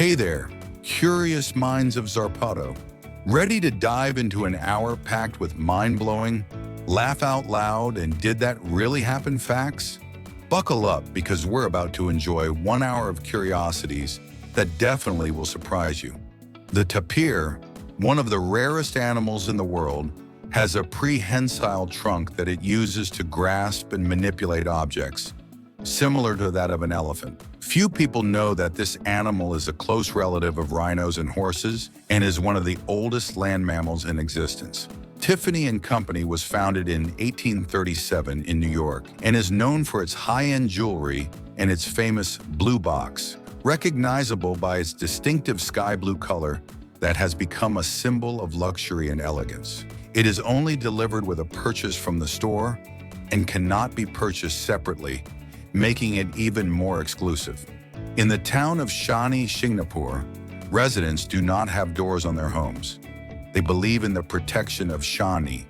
Hey there, curious minds of Zarpado. Ready to dive into an hour packed with mind-blowing, laugh out loud, and did that really happen facts? Buckle up because we're about to enjoy 1 hour of curiosities that definitely will surprise you. The tapir, one of the rarest animals in the world, has a prehensile trunk that it uses to grasp and manipulate objects, similar to that of an elephant. Few people know that this animal is a close relative of rhinos and horses and is one of the oldest land mammals in existence. Tiffany and Company was founded in 1837 in New York and is known for its high-end jewelry and its famous blue box, recognizable by its distinctive sky blue color that has become a symbol of luxury and elegance. It is only delivered with a purchase from the store and cannot be purchased separately, making it even more exclusive. In the town of Shani, Singapore, residents do not have doors on their homes. They believe in the protection of Shani,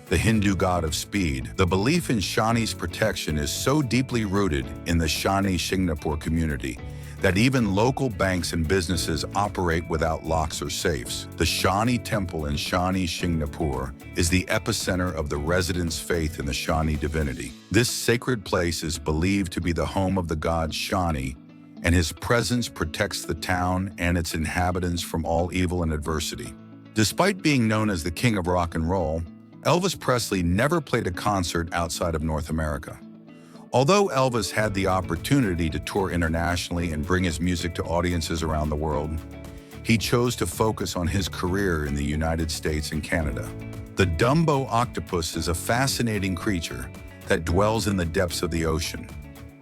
the Hindu god of speed. The belief in Shani's protection is so deeply rooted in the Shani, Singapore community that even local banks and businesses operate without locks or safes. The Shani Temple in Shani, Singapore is the epicenter of the residents' faith in the Shani divinity. This sacred place is believed to be the home of the god Shani, and his presence protects the town and its inhabitants from all evil and adversity. Despite being known as the king of rock and roll, Elvis Presley never played a concert outside of North America. Although Elvis had the opportunity to tour internationally and bring his music to audiences around the world, he chose to focus on his career in the United States and Canada. The Dumbo octopus is a fascinating creature that dwells in the depths of the ocean.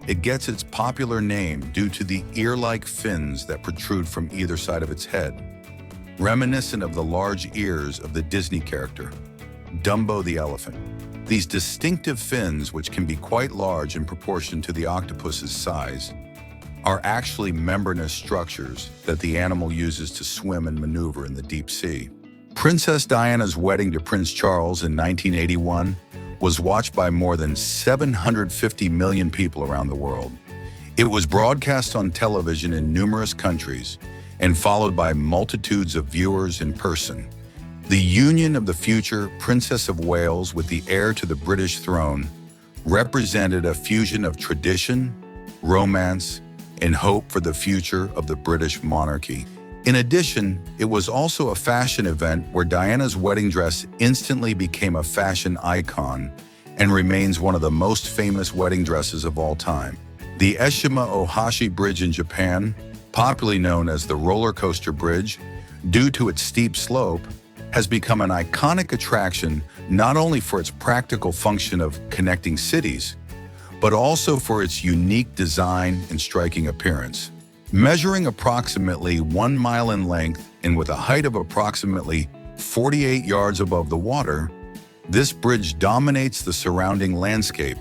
It gets its popular name due to the ear-like fins that protrude from either side of its head, reminiscent of the large ears of the Disney character, Dumbo the elephant. These distinctive fins, which can be quite large in proportion to the octopus's size, are actually membranous structures that the animal uses to swim and maneuver in the deep sea. Princess Diana's wedding to Prince Charles in 1981 was watched by more than 750 million people around the world. It was broadcast on television in numerous countries and followed by multitudes of viewers in person. The union of the future Princess of Wales with the heir to the British throne represented a fusion of tradition, romance, and hope for the future of the British monarchy. In addition, it was also a fashion event where Diana's wedding dress instantly became a fashion icon and remains one of the most famous wedding dresses of all time. The Eshima Ohashi Bridge in Japan, popularly known as the roller coaster bridge, due to its steep slope, has become an iconic attraction not only for its practical function of connecting cities, but also for its unique design and striking appearance. Measuring approximately 1 mile in length and with a height of approximately 48 yards above the water, this bridge dominates the surrounding landscape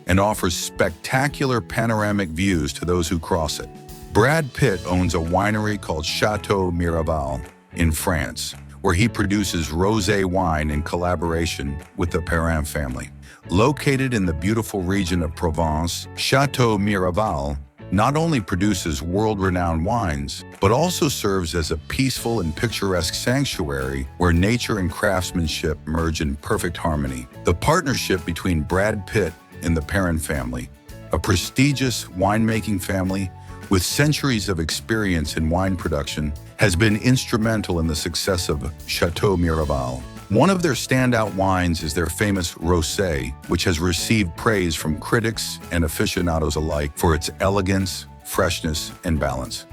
and offers spectacular panoramic views to those who cross it. Brad Pitt owns a winery called Chateau Miraval in France, where he produces rosé wine in collaboration with the Perrin family. Located in the beautiful region of Provence, Chateau Miraval not only produces world-renowned wines, but also serves as a peaceful and picturesque sanctuary where nature and craftsmanship merge in perfect harmony. The partnership between Brad Pitt and the Perrin family, a prestigious winemaking family with centuries of experience in wine production, has been instrumental in the success of Chateau Miraval. One of their standout wines is their famous Rosé, which has received praise from critics and aficionados alike for its elegance, freshness, and balance.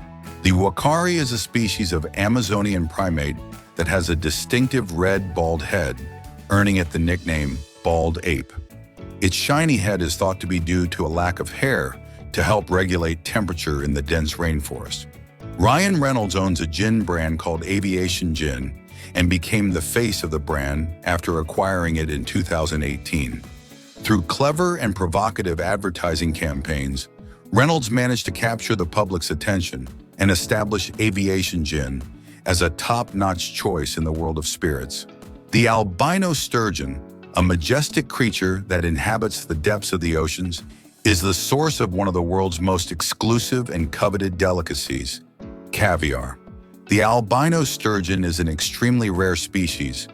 The Wakari is a species of Amazonian primate that has a distinctive red bald head, earning it the nickname bald ape. Its shiny head is thought to be due to a lack of hair to help regulate temperature in the dense rainforest. Ryan Reynolds owns a gin brand called Aviation Gin and became the face of the brand after acquiring it in 2018. Through clever and provocative advertising campaigns, Reynolds managed to capture the public's attention and establish Aviation Gin as a top-notch choice in the world of spirits. The albino sturgeon, a majestic creature that inhabits the depths of the oceans, is the source of one of the world's most exclusive and coveted delicacies, Caviar. The albino sturgeon is an extremely rare species,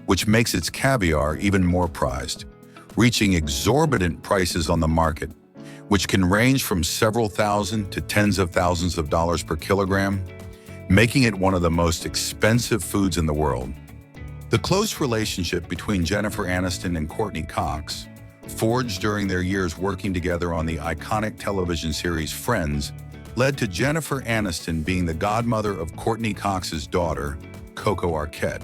which makes its caviar even more prized, reaching exorbitant prices on the market, which can range from several thousand to tens of thousands of dollars per kilogram, making it one of the most expensive foods in the world. The close relationship between Jennifer Aniston and Courtney Cox, forged during their years working together on the iconic television series Friends, led to Jennifer Aniston being the godmother of Courtney Cox's daughter, Coco Arquette.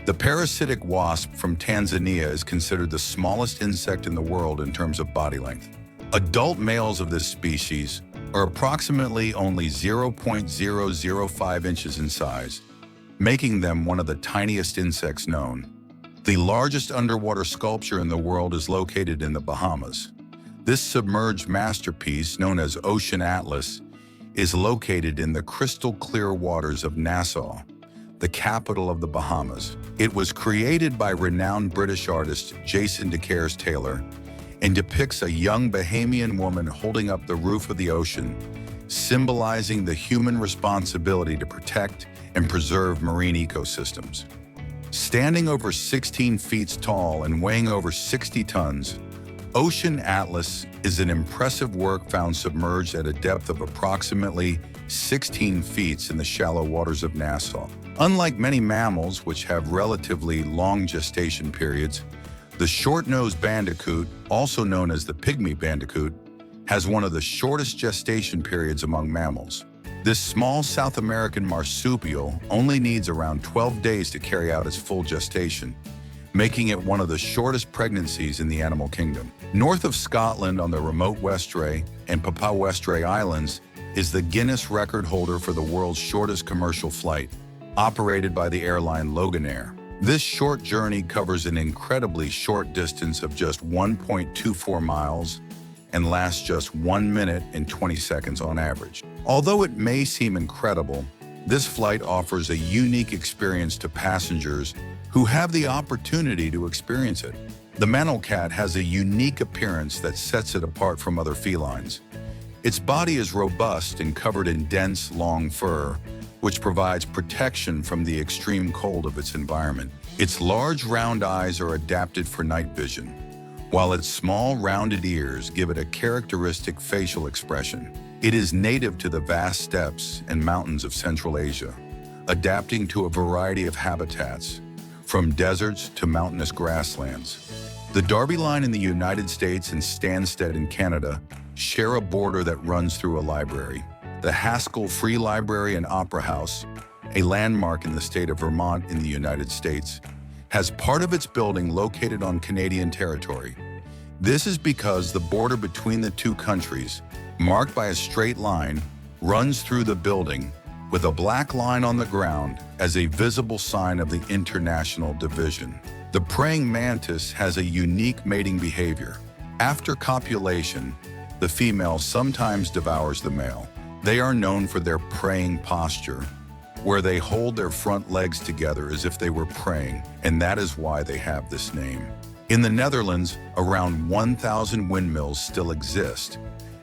The parasitic wasp from Tanzania is considered the smallest insect in the world in terms of body length. Adult males of this species are approximately only 0.005 inches in size, making them one of the tiniest insects known. The largest underwater sculpture in the world is located in the Bahamas. This submerged masterpiece, known as Ocean Atlas, is located in the crystal-clear waters of Nassau, the capital of the Bahamas. It was created by renowned British artist Jason de Caires Taylor and depicts a young Bahamian woman holding up the roof of the ocean, symbolizing the human responsibility to protect and preserve marine ecosystems. Standing over 16 feet tall and weighing over 60 tons, Ocean Atlas is an impressive work found submerged at a depth of approximately 16 feet in the shallow waters of Nassau. Unlike many mammals, which have relatively long gestation periods, the short-nosed bandicoot, also known as the pygmy bandicoot, has one of the shortest gestation periods among mammals. This small South American marsupial only needs around 12 days to carry out its full gestation, making it one of the shortest pregnancies in the animal kingdom. North of Scotland on the remote Westray and Papua Westray Islands is the Guinness record holder for the world's shortest commercial flight, operated by the airline Loganair. This short journey covers an incredibly short distance of just 1.24 miles and lasts just 1 minute and 20 seconds on average. Although it may seem incredible, this flight offers a unique experience to passengers who have the opportunity to experience it. The mantle cat has a unique appearance that sets it apart from other felines. Its body is robust and covered in dense, long fur, which provides protection from the extreme cold of its environment. Its large, round eyes are adapted for night vision, while its small, rounded ears give it a characteristic facial expression. It is native to the vast steppes and mountains of Central Asia, adapting to a variety of habitats, from deserts to mountainous grasslands. The Darby Line in the United States and Stansted in Canada share a border that runs through a library. The Haskell Free Library and Opera House, a landmark in the state of Vermont in the United States, has part of its building located on Canadian territory. This is because the border between the two countries, marked by a straight line, runs through the building, with a black line on the ground as a visible sign of the international division. The praying mantis has a unique mating behavior. After copulation, the female sometimes devours the male. They are known for their praying posture, where they hold their front legs together as if they were praying, and that is why they have this name. In the Netherlands, around 1,000 windmills still exist,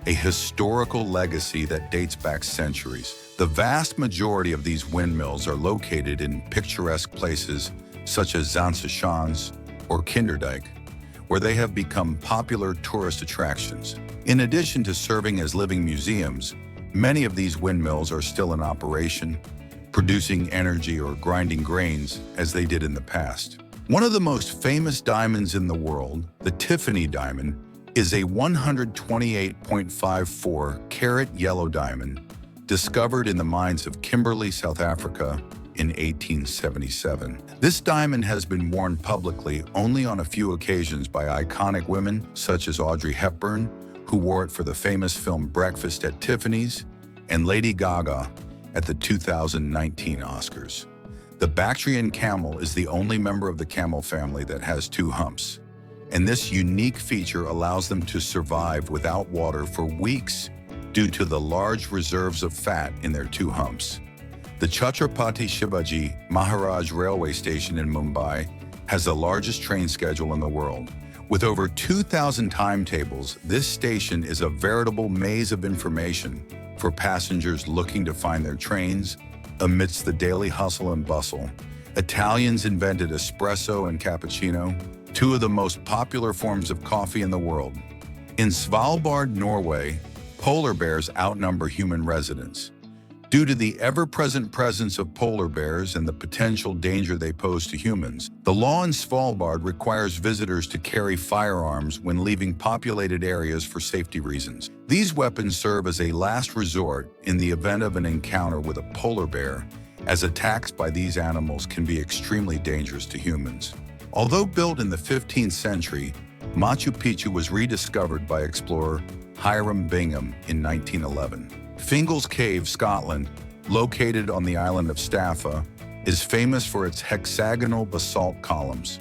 a historical legacy that dates back centuries. The vast majority of these windmills are located in picturesque places such as Zandse or Kinderdijk, where they have become popular tourist attractions. In addition to serving as living museums, many of these windmills are still in operation, producing energy or grinding grains as they did in the past. One of the most famous diamonds in the world, the Tiffany diamond, is a 128.54 carat yellow diamond discovered in the mines of Kimberley, South Africa in 1877. This diamond has been worn publicly only on a few occasions by iconic women such as Audrey Hepburn, who wore it for the famous film Breakfast at Tiffany's, and Lady Gaga at the 2019 Oscars. The Bactrian camel is the only member of the camel family that has two humps, and this unique feature allows them to survive without water for weeks due to the large reserves of fat in their two humps. The Chhatrapati Shivaji Maharaj Railway Station in Mumbai has the largest train schedule in the world. With over 2,000 timetables, this station is a veritable maze of information, for passengers looking to find their trains amidst the daily hustle and bustle. Italians invented espresso and cappuccino, two of the most popular forms of coffee in the world. In Svalbard, Norway, polar bears outnumber human residents. Due to the ever-present presence of polar bears and the potential danger they pose to humans, the law in Svalbard requires visitors to carry firearms when leaving populated areas for safety reasons. These weapons serve as a last resort in the event of an encounter with a polar bear, as attacks by these animals can be extremely dangerous to humans. Although built in the 15th century, Machu Picchu was rediscovered by explorer Hiram Bingham in 1911. Fingal's Cave, Scotland, located on the island of Staffa, is famous for its hexagonal basalt columns.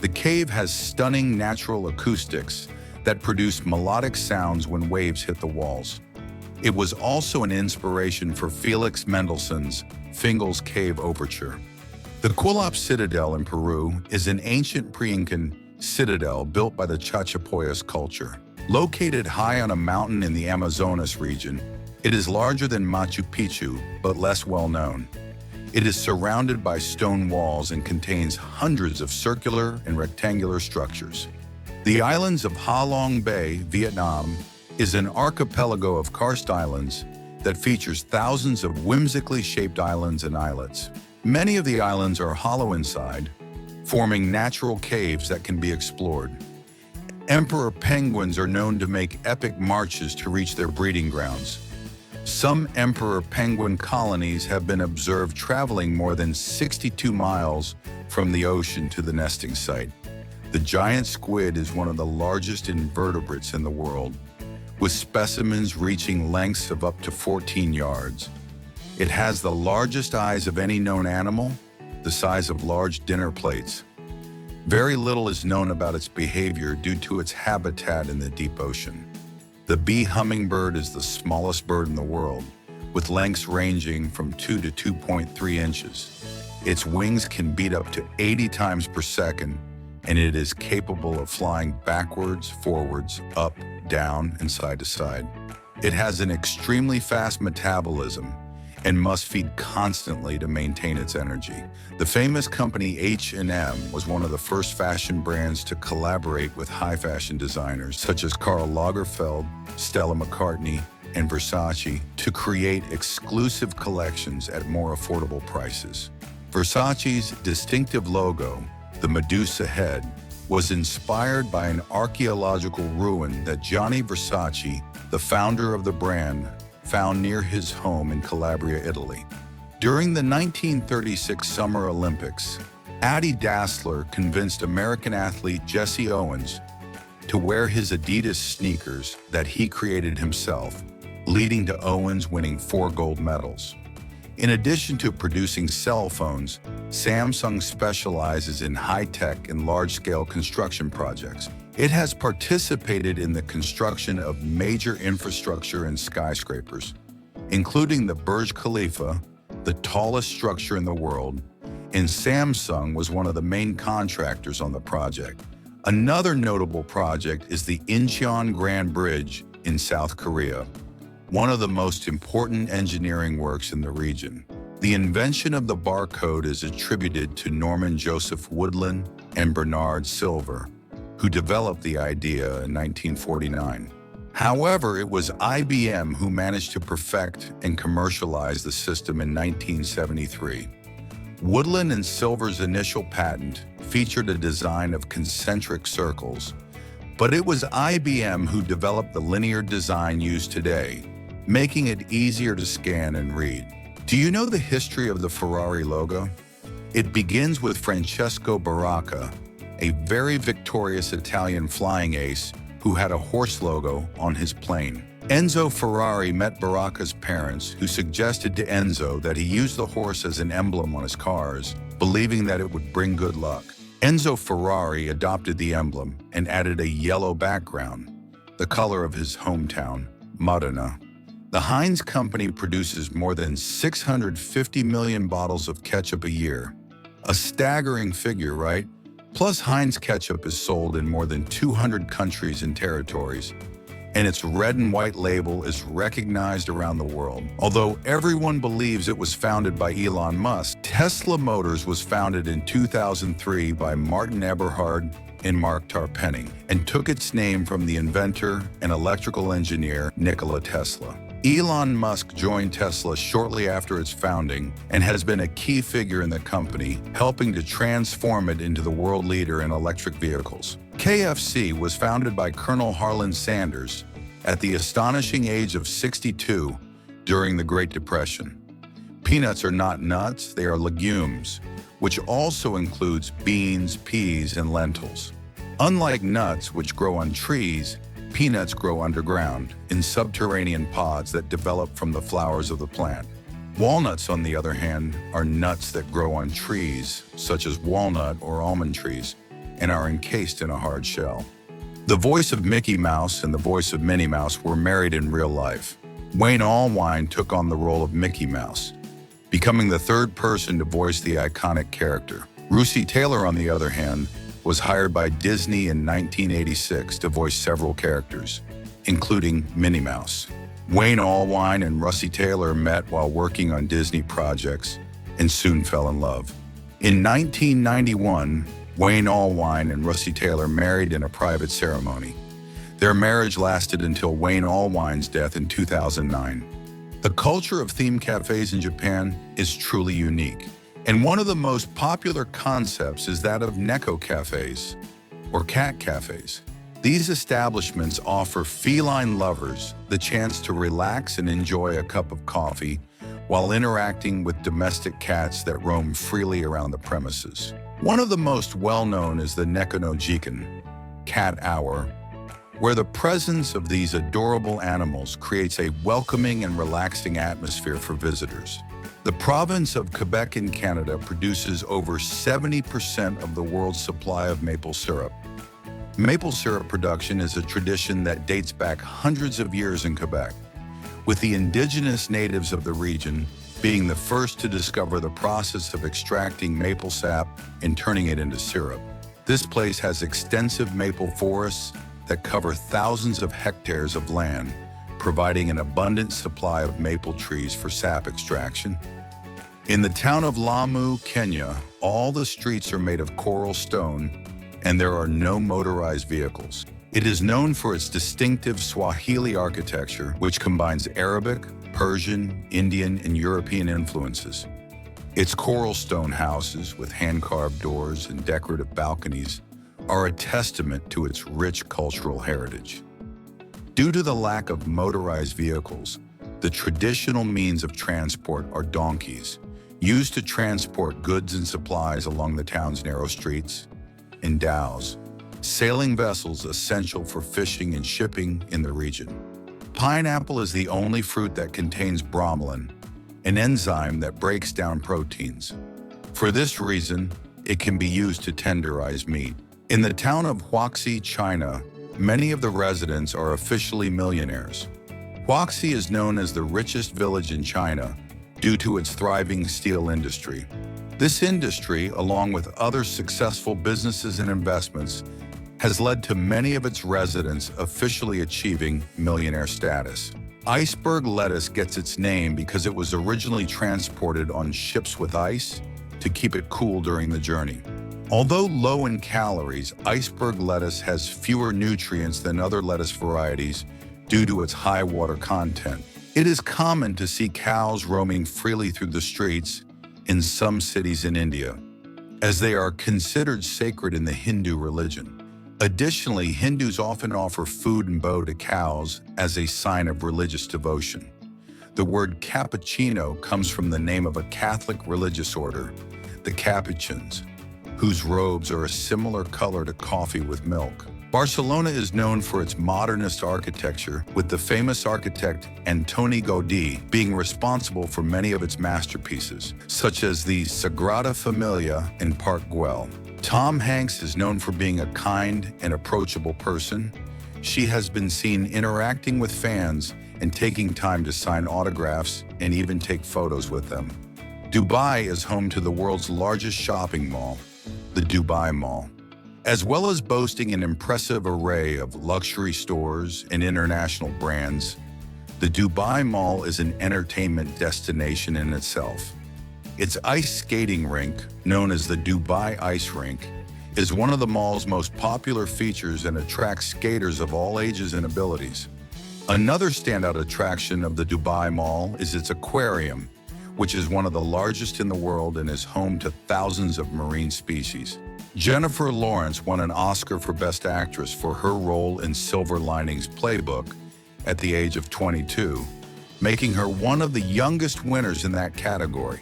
The cave has stunning natural acoustics that produce melodic sounds when waves hit the walls. It was also an inspiration for Felix Mendelssohn's Fingal's Cave Overture. The Quilop Citadel in Peru is an ancient pre-Incan citadel built by the Chachapoyas culture. Located high on a mountain in the Amazonas region, it is larger than Machu Picchu, but less well known. It is surrounded by stone walls and contains hundreds of circular and rectangular structures. The islands of Ha Long Bay, Vietnam, is an archipelago of karst islands that features thousands of whimsically shaped islands and islets. Many of the islands are hollow inside, forming natural caves that can be explored. Emperor penguins are known to make epic marches to reach their breeding grounds. Some emperor penguin colonies have been observed traveling more than 62 miles from the ocean to the nesting site. The giant squid is one of the largest invertebrates in the world, with specimens reaching lengths of up to 14 yards. It has the largest eyes of any known animal, the size of large dinner plates. Very little is known about its behavior due to its habitat in the deep ocean. The bee hummingbird is the smallest bird in the world, with lengths ranging from 2 to 2.3 inches. Its wings can beat up to 80 times per second, and it is capable of flying backwards, forwards, up, down, and side to side. It has an extremely fast metabolism and must feed constantly to maintain its energy. The famous company H&M was one of the first fashion brands to collaborate with high fashion designers such as Karl Lagerfeld, Stella McCartney, and Versace to create exclusive collections at more affordable prices. Versace's distinctive logo, the Medusa head, was inspired by an archaeological ruin that Gianni Versace, the founder of the brand, found near his home in Calabria, Italy. During the 1936 Summer Olympics, Adi Dassler convinced American athlete Jesse Owens to wear his Adidas sneakers that he created himself, leading to Owens winning 4 gold medals. In addition to producing cell phones, Samsung specializes in high-tech and large-scale construction projects. It has participated in the construction of major infrastructure and skyscrapers, including the Burj Khalifa, the tallest structure in the world, and Samsung was one of the main contractors on the project. Another notable project is the Incheon Grand Bridge in South Korea, one of the most important engineering works in the region. The invention of the barcode is attributed to Norman Joseph Woodland and Bernard Silver, who developed the idea in 1949. However, it was IBM who managed to perfect and commercialize the system in 1973. Woodland and Silver's initial patent featured a design of concentric circles, but it was IBM who developed the linear design used today, making it easier to scan and read. Do you know the history of the Ferrari logo? It begins with Francesco Baracca, a very victorious Italian flying ace who had a horse logo on his plane. Enzo Ferrari met Baracca's parents, who suggested to Enzo that he use the horse as an emblem on his cars, believing that it would bring good luck. Enzo Ferrari adopted the emblem and added a yellow background, the color of his hometown, Modena. The Heinz company produces more than 650 million bottles of ketchup a year. A staggering figure, right? Plus, Heinz ketchup is sold in more than 200 countries and territories. and its red and white label is recognized around the world. Although everyone believes it was founded by Elon Musk, Tesla Motors was founded in 2003 by Martin Eberhard and Mark Tarpenning, and took its name from the inventor and electrical engineer Nikola Tesla. Elon Musk joined Tesla shortly after its founding and has been a key figure in the company, helping to transform it into the world leader in electric vehicles. KFC was founded by Colonel Harlan Sanders at the astonishing age of 62 during the Great Depression. Peanuts are not nuts, they are legumes, which also includes beans, peas, and lentils. Unlike nuts, which grow on trees, peanuts grow underground, in subterranean pods that develop from the flowers of the plant. Walnuts, on the other hand, are nuts that grow on trees, such as walnut or almond trees, and are encased in a hard shell. The voice of Mickey Mouse and the voice of Minnie Mouse were married in real life. Wayne Allwine took on the role of Mickey Mouse, becoming the third person to voice the iconic character. Russi Taylor, on the other hand, was hired by Disney in 1986 to voice several characters, including Minnie Mouse. Wayne Allwine and Russi Taylor met while working on Disney projects and soon fell in love. In 1991, Wayne Allwine and Russi Taylor married in a private ceremony. Their marriage lasted until Wayne Allwine's death in 2009. The culture of theme cafes in Japan is truly unique, and one of the most popular concepts is that of neko cafes, or cat cafes. These establishments offer feline lovers the chance to relax and enjoy a cup of coffee while interacting with domestic cats that roam freely around the premises. One of the most well-known is the Neko no Jiken, Cat Hour, where the presence of these adorable animals creates a welcoming and relaxing atmosphere for visitors. The province of Quebec in Canada produces over 70% of the world's supply of maple syrup. Maple syrup production is a tradition that dates back hundreds of years in Quebec, with the indigenous natives of the region being the first to discover the process of extracting maple sap and turning it into syrup. This place has extensive maple forests that cover thousands of hectares of land, providing an abundant supply of maple trees for sap extraction. In the town of Lamu, Kenya, all the streets are made of coral stone, and there are no motorized vehicles. It is known for its distinctive Swahili architecture, which combines Arabic, Persian, Indian, and European influences. Its coral stone houses with hand-carved doors and decorative balconies are a testament to its rich cultural heritage. Due to the lack of motorized vehicles, the traditional means of transport are donkeys, used to transport goods and supplies along the town's narrow streets, and dhows, sailing vessels essential for fishing and shipping in the region. Pineapple is the only fruit that contains bromelain, an enzyme that breaks down proteins. For this reason, it can be used to tenderize meat. In the town of Huaxi, China, many of the residents are officially millionaires. Huaxi is known as the richest village in China due to its thriving steel industry. This industry, along with other successful businesses and investments, has led to many of its residents officially achieving millionaire status. Iceberg lettuce gets its name because it was originally transported on ships with ice to keep it cool during the journey. Although low in calories, iceberg lettuce has fewer nutrients than other lettuce varieties due to its high water content. It is common to see cows roaming freely through the streets in some cities in India, as they are considered sacred in the Hindu religion. Additionally, Hindus often offer food and bow to cows as a sign of religious devotion. The word cappuccino comes from the name of a Catholic religious order, the Capuchins, whose robes are a similar color to coffee with milk. Barcelona is known for its modernist architecture, with the famous architect Antoni Gaudí being responsible for many of its masterpieces, such as the Sagrada Familia and Park Güell. Tom Hanks is known for being a kind and approachable person. She has been seen interacting with fans and taking time to sign autographs and even take photos with them. Dubai is home to the world's largest shopping mall, the Dubai Mall. As well as boasting an impressive array of luxury stores and international brands, the Dubai Mall is an entertainment destination in itself. Its ice skating rink, known as the Dubai Ice Rink, is one of the mall's most popular features and attracts skaters of all ages and abilities. Another standout attraction of the Dubai Mall is its aquarium, which is one of the largest in the world and is home to thousands of marine species. Jennifer Lawrence won an Oscar for Best Actress for her role in Silver Linings Playbook at the age of 22, making her one of the youngest winners in that category.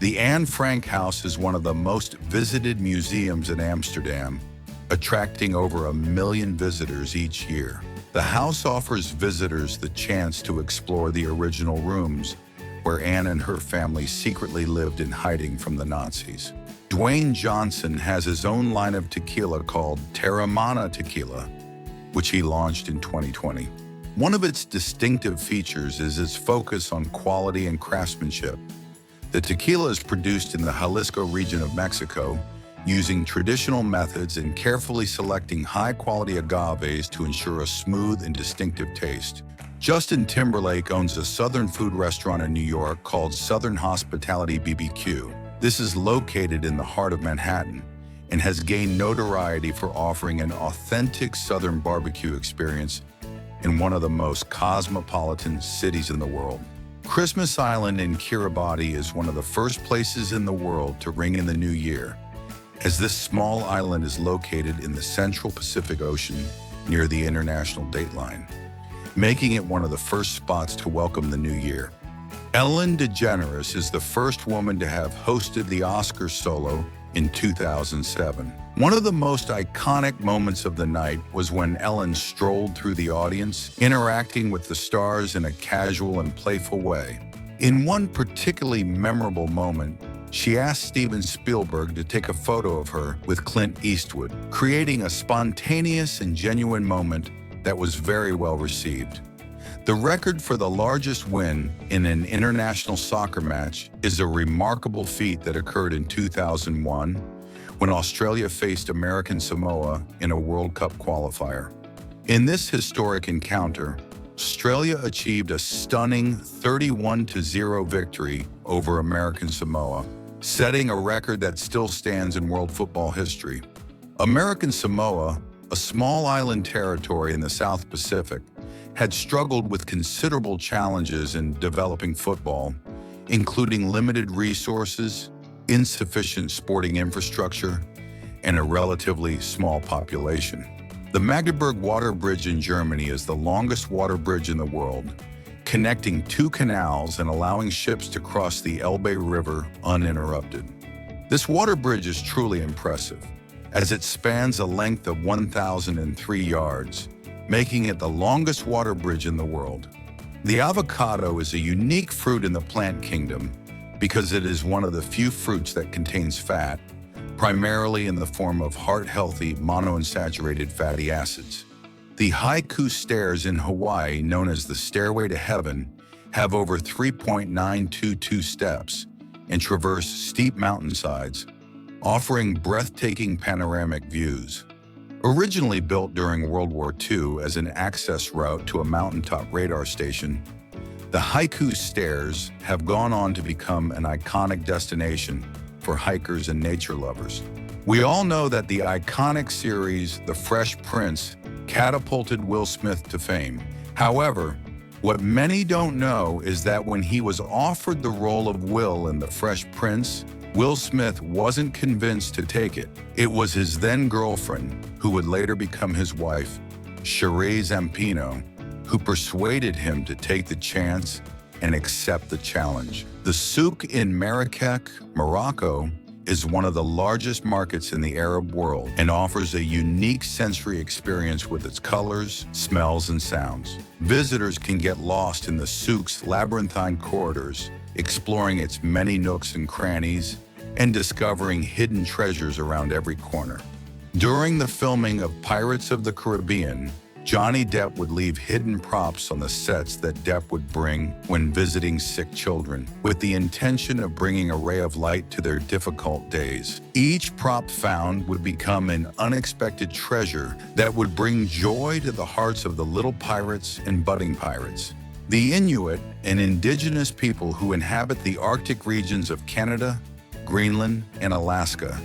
The Anne Frank House is one of the most visited museums in Amsterdam, attracting over 1 million visitors each year. The house offers visitors the chance to explore the original rooms where Anne and her family secretly lived in hiding from the Nazis. Dwayne Johnson has his own line of tequila called Terramana Tequila, which he launched in 2020. One of its distinctive features is its focus on quality and craftsmanship. The tequila is produced in the Jalisco region of Mexico, using traditional methods and carefully selecting high-quality agaves to ensure a smooth and distinctive taste. Justin Timberlake owns a Southern food restaurant in New York called Southern Hospitality BBQ. This is located in the heart of Manhattan and has gained notoriety for offering an authentic Southern barbecue experience in one of the most cosmopolitan cities in the world. Christmas Island in Kiribati is one of the first places in the world to ring in the new year, as this small island is located in the central Pacific Ocean near the international date line, making it one of the first spots to welcome the new year. Ellen DeGeneres is the first woman to have hosted the Oscars solo in 2007. One of the most iconic moments of the night was when Ellen strolled through the audience, interacting with the stars in a casual and playful way. In one particularly memorable moment, she asked Steven Spielberg to take a photo of her with Clint Eastwood, creating a spontaneous and genuine moment that was very well received. The record for the largest win in an international soccer match is a remarkable feat that occurred in 2001 when Australia faced American Samoa in a World Cup qualifier. In this historic encounter, Australia achieved a stunning 31-0 victory over American Samoa, setting a record that still stands in world football history. American Samoa, a small island territory in the South Pacific, had struggled with considerable challenges in developing football, including limited resources, insufficient sporting infrastructure, and a relatively small population. The Magdeburg Water Bridge in Germany is the longest water bridge in the world, connecting 2 canals and allowing ships to cross the Elbe River uninterrupted. This water bridge is truly impressive, as it spans a length of 1,003 yards, making it the longest water bridge in the world. The avocado is a unique fruit in the plant kingdom because it is one of the few fruits that contains fat, primarily in the form of heart-healthy monounsaturated fatty acids. The Haiku Stairs in Hawaii, known as the Stairway to Heaven, have over 3.922 steps and traverse steep mountainsides, offering breathtaking panoramic views. Originally built during World War II as an access route to a mountaintop radar station, the Haiku Stairs have gone on to become an iconic destination for hikers and nature lovers. We all know that the iconic series The Fresh Prince catapulted Will Smith to fame. However, what many don't know is that when he was offered the role of Will in The Fresh Prince, Will Smith wasn't convinced to take it. It was his then-girlfriend, who would later become his wife, Sheree Zampino, who persuaded him to take the chance and accept the challenge. The souk in Marrakech, Morocco, is one of the largest markets in the Arab world and offers a unique sensory experience with its colors, smells, and sounds. Visitors can get lost in the souk's labyrinthine corridors, exploring its many nooks and crannies, and discovering hidden treasures around every corner. During the filming of Pirates of the Caribbean, Johnny Depp would leave hidden props on the sets that Depp would bring when visiting sick children, with the intention of bringing a ray of light to their difficult days. Each prop found would become an unexpected treasure that would bring joy to the hearts of the little pirates and budding pirates. The Inuit, an indigenous people who inhabit the Arctic regions of Canada, Greenland, and Alaska,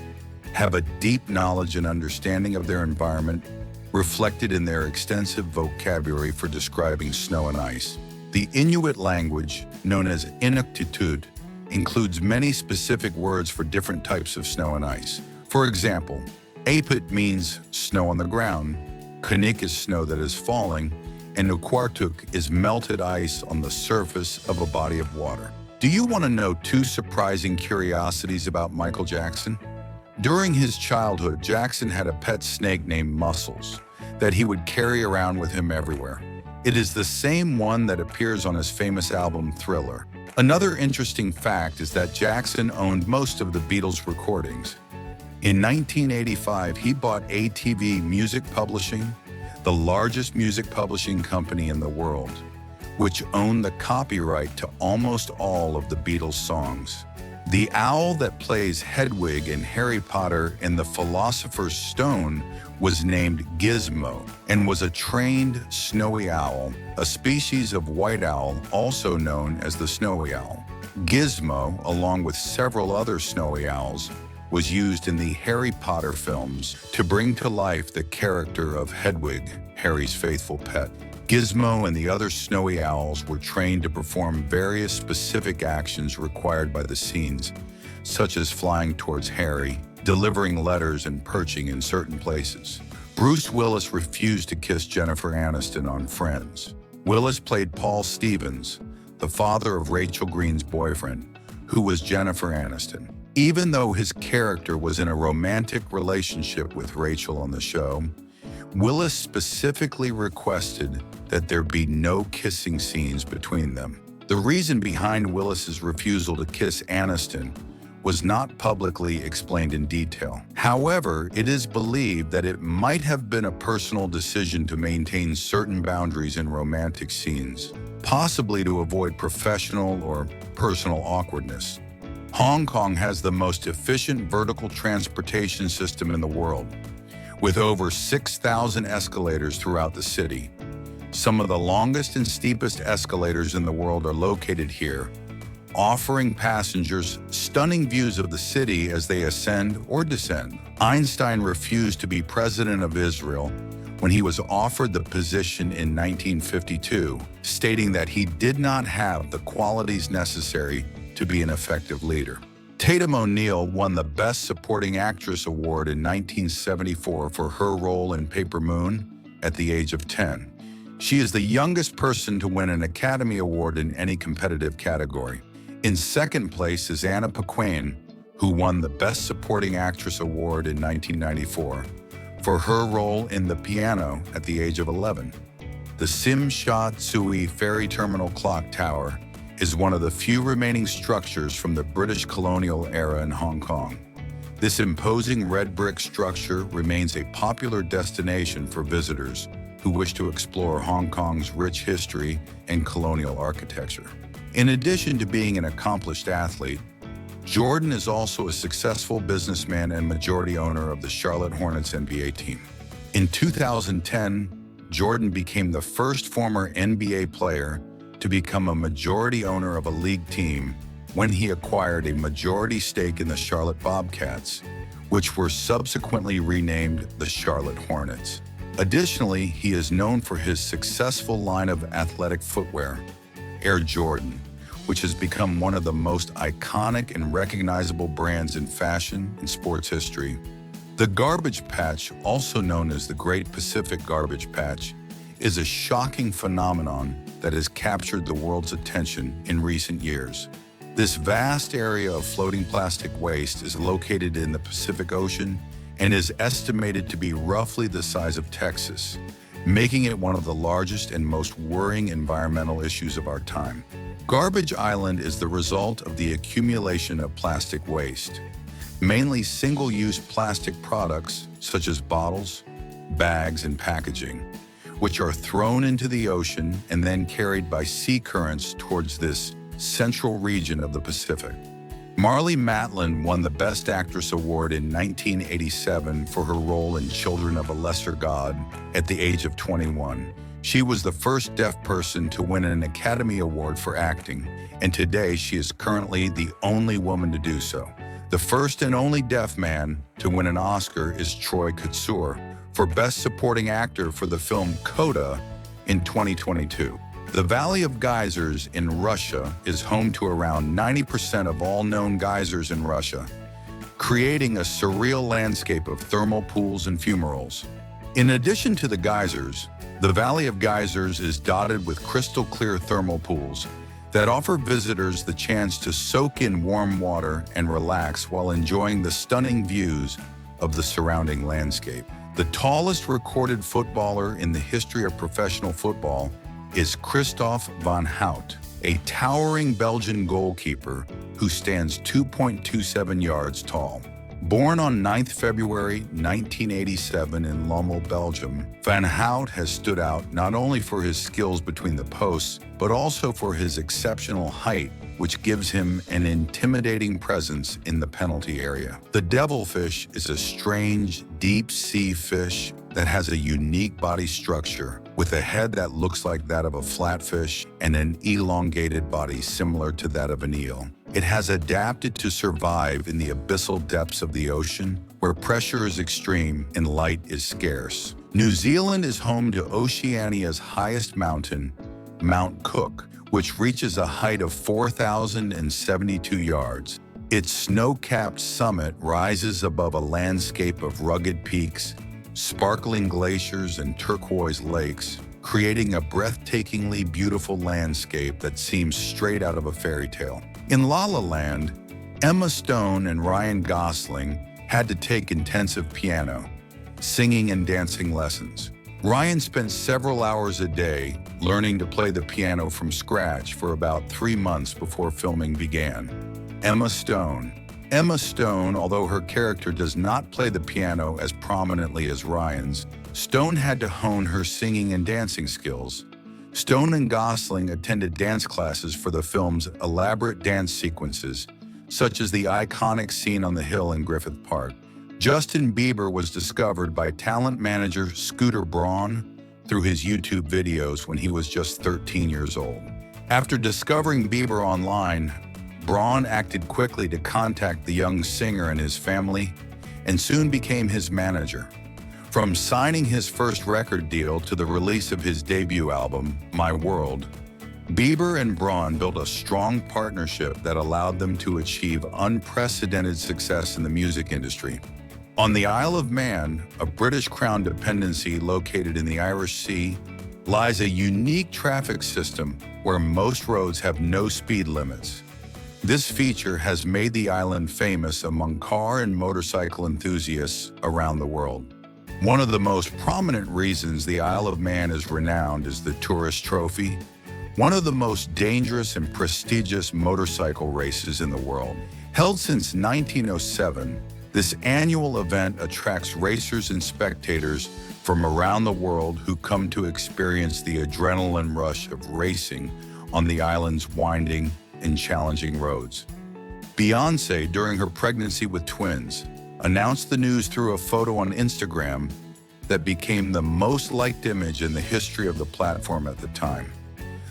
have a deep knowledge and understanding of their environment, reflected in their extensive vocabulary for describing snow and ice. The Inuit language, known as Inuktitut, includes many specific words for different types of snow and ice. For example, Apit means snow on the ground, Kanik is snow that is falling, and Ukwartuk is melted ice on the surface of a body of water. Do you want to know 2 surprising curiosities about Michael Jackson? During his childhood, Jackson had a pet snake named Muscles that he would carry around with him everywhere. It is the same one that appears on his famous album Thriller. Another interesting fact is that Jackson owned most of the Beatles' recordings. In 1985, he bought ATV Music Publishing, the largest music publishing company in the world, which owned the copyright to almost all of the Beatles' songs. The owl that plays Hedwig in Harry Potter and the Philosopher's Stone was named Gizmo and was a trained snowy owl, a species of white owl also known as the snowy owl. Gizmo, along with several other snowy owls, was used in the Harry Potter films to bring to life the character of Hedwig, Harry's faithful pet. Gizmo and the other snowy owls were trained to perform various specific actions required by the scenes, such as flying towards Harry, delivering letters, and perching in certain places. Bruce Willis refused to kiss Jennifer Aniston on Friends. Willis played Paul Stevens, the father of Rachel Green's boyfriend, who was Jennifer Aniston. Even though his character was in a romantic relationship with Rachel on the show, Willis specifically requested that there be no kissing scenes between them. The reason behind Willis's refusal to kiss Aniston was not publicly explained in detail. However, it is believed that it might have been a personal decision to maintain certain boundaries in romantic scenes, possibly to avoid professional or personal awkwardness. Hong Kong has the most efficient vertical transportation system in the world, with over 6,000 escalators throughout the city. Some of the longest and steepest escalators in the world are located here, offering passengers stunning views of the city as they ascend or descend. Einstein refused to be president of Israel when he was offered the position in 1952, stating that he did not have the qualities necessary to be an effective leader. Tatum O'Neal won the Best Supporting Actress Award in 1974 for her role in Paper Moon at the age of 10. She is the youngest person to win an Academy Award in any competitive category. In second place is Anna Paquin, who won the Best Supporting Actress Award in 1994 for her role in The Piano at the age of 11. The Tsim Sha Tsui Ferry Terminal Clock Tower is one of the few remaining structures from the British colonial era in Hong Kong. This imposing red brick structure remains a popular destination for visitors who wish to explore Hong Kong's rich history and colonial architecture. In addition to being an accomplished athlete, Jordan is also a successful businessman and majority owner of the Charlotte Hornets NBA team. In 2010, Jordan became the first former NBA player to become a majority owner of a league team when he acquired a majority stake in the Charlotte Bobcats, which were subsequently renamed the Charlotte Hornets. Additionally, he is known for his successful line of athletic footwear, Air Jordan, which has become one of the most iconic and recognizable brands in fashion and sports history. The Garbage Patch, also known as the Great Pacific Garbage Patch, is a shocking phenomenon that has captured the world's attention in recent years. This vast area of floating plastic waste is located in the Pacific Ocean and is estimated to be roughly the size of Texas, making it one of the largest and most worrying environmental issues of our time. Garbage Island is the result of the accumulation of plastic waste, mainly single-use plastic products such as bottles, bags, and packaging, which are thrown into the ocean and then carried by sea currents towards this central region of the Pacific. Marlee Matlin won the Best Actress Award in 1987 for her role in Children of a Lesser God at the age of 21. She was the first deaf person to win an Academy Award for acting, and today she is currently the only woman to do so. The first and only deaf man to win an Oscar is Troy Kotsur for Best Supporting Actor for the film Coda in 2022. The Valley of Geysers in Russia is home to around 90% of all known geysers in Russia, creating a surreal landscape of thermal pools and fumaroles. In addition to the geysers, the Valley of Geysers is dotted with crystal clear thermal pools that offer visitors the chance to soak in warm water and relax while enjoying the stunning views of the surrounding landscape. The tallest recorded footballer in the history of professional football is Christophe van Hout, a towering Belgian goalkeeper who stands 2.27 yards tall. Born on 9th February 1987 in Lommel, Belgium, Van Hout has stood out not only for his skills between the posts, but also for his exceptional height, which gives him an intimidating presence in the penalty area. The devilfish is a strange, deep-sea fish that has a unique body structure, with a head that looks like that of a flatfish and an elongated body similar to that of an eel. It has adapted to survive in the abyssal depths of the ocean, where pressure is extreme and light is scarce. New Zealand is home to Oceania's highest mountain, Mount Cook, which reaches a height of 4,072 yards. Its snow-capped summit rises above a landscape of rugged peaks, sparkling glaciers, and turquoise lakes, creating a breathtakingly beautiful landscape that seems straight out of a fairy tale. In La La Land, Emma Stone and Ryan Gosling had to take intensive piano, singing and dancing lessons. Ryan spent several hours a day learning to play the piano from scratch for about 3 months before filming began. Emma Stone, although her character does not play the piano as prominently as Ryan's, Stone had to hone her singing and dancing skills. Stone and Gosling attended dance classes for the film's elaborate dance sequences, such as the iconic scene on the hill in Griffith Park. Justin Bieber was discovered by talent manager Scooter Braun through his YouTube videos when he was just 13 years old. After discovering Bieber online, Braun acted quickly to contact the young singer and his family, and soon became his manager. From signing his first record deal to the release of his debut album, My World, Bieber and Braun built a strong partnership that allowed them to achieve unprecedented success in the music industry. On the Isle of Man, a British Crown dependency located in the Irish Sea, lies a unique traffic system where most roads have no speed limits. This feature has made the island famous among car and motorcycle enthusiasts around the world. One of the most prominent reasons the Isle of Man is renowned is the Tourist Trophy, one of the most dangerous and prestigious motorcycle races in the world. Held since 1907, this annual event attracts racers and spectators from around the world who come to experience the adrenaline rush of racing on the island's winding and challenging roads. Beyoncé, during her pregnancy with twins, announced the news through a photo on Instagram that became the most liked image in the history of the platform at the time.